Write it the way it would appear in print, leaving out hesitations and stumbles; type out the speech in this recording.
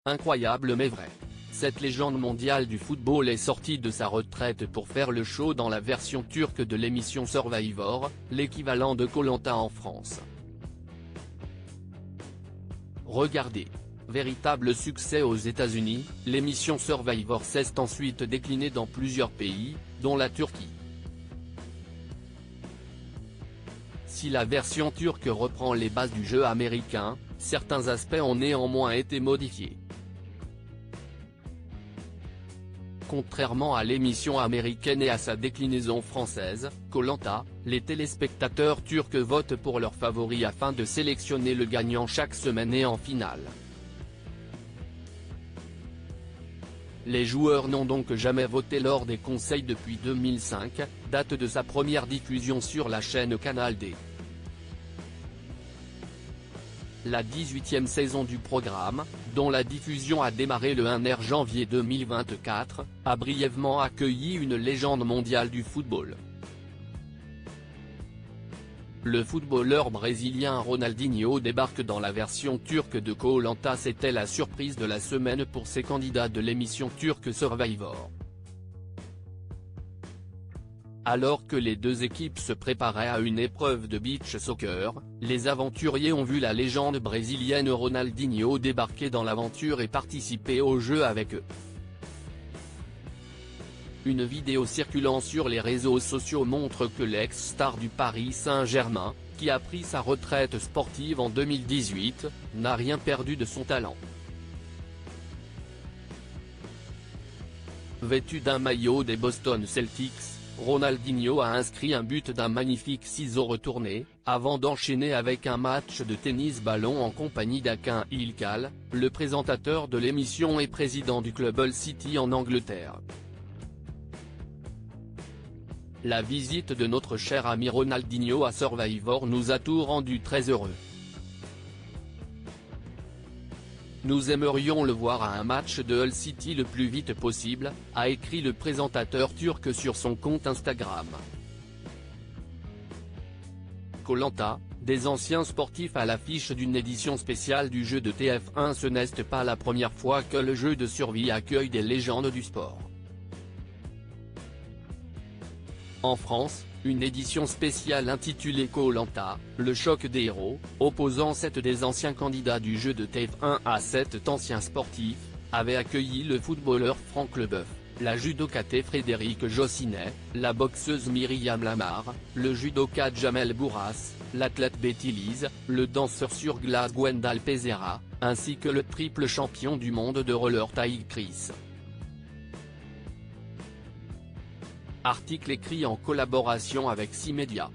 Incroyable mais vrai. Cette légende mondiale du football est sortie de sa retraite pour faire le show dans la version turque de l'émission Survivor, l'équivalent de Koh Lanta en France. Regardez. Véritable succès aux États-Unis, l'émission Survivor s'est ensuite déclinée dans plusieurs pays, dont la Turquie. Si la version turque reprend les bases du jeu américain, certains aspects ont néanmoins été modifiés. Contrairement à l'émission américaine et à sa déclinaison française, Koh Lanta, les téléspectateurs turcs votent pour leurs favoris afin de sélectionner le gagnant chaque semaine et en finale. Les joueurs n'ont donc jamais voté lors des conseils depuis 2005, date de sa première diffusion sur la chaîne Canal D. La 18e saison du programme, dont la diffusion a démarré le 1er janvier 2024, a brièvement accueilli une légende mondiale du football. Le footballeur brésilien Ronaldinho débarque dans la version turque de Koh Lanta. C'était la surprise de la semaine pour ces candidats de l'émission turque Survivor. Alors que les deux équipes se préparaient à une épreuve de beach soccer, les aventuriers ont vu la légende brésilienne Ronaldinho débarquer dans l'aventure et participer au jeu avec eux. Une vidéo circulant sur les réseaux sociaux montre que l'ex-star du Paris Saint-Germain, qui a pris sa retraite sportive en 2018, n'a rien perdu de son talent. Vêtu d'un maillot des Boston Celtics, Ronaldinho a inscrit un but d'un magnifique ciseau retourné, avant d'enchaîner avec un match de tennis-ballon en compagnie d'Akin Ilkal, le présentateur de l'émission et président du club Hull City en Angleterre. La visite de notre cher ami Ronaldinho à Survivor nous a tout rendu très heureux. Nous aimerions le voir à un match de Hull City le plus vite possible, a écrit le présentateur turc sur son compte Instagram. Koh Lanta, des anciens sportifs à l'affiche d'une édition spéciale du jeu de TF1. Ce n'est pas la première fois que le jeu de survie accueille des légendes du sport. En France, une édition spéciale intitulée Koh Lanta, le choc des héros, opposant 7 des anciens candidats du jeu de TF1 à 7 anciens sportifs, avait accueilli le footballeur Franck Leboeuf, la judokate Frédéric Jossinet, la boxeuse Myriam Lamar, le judoka Jamel Bourras, l'athlète Betty Lise, le danseur sur glace Gwendal Pesera, ainsi que le triple champion du monde de roller Taïg Chris. Article écrit en collaboration avec 6 médias.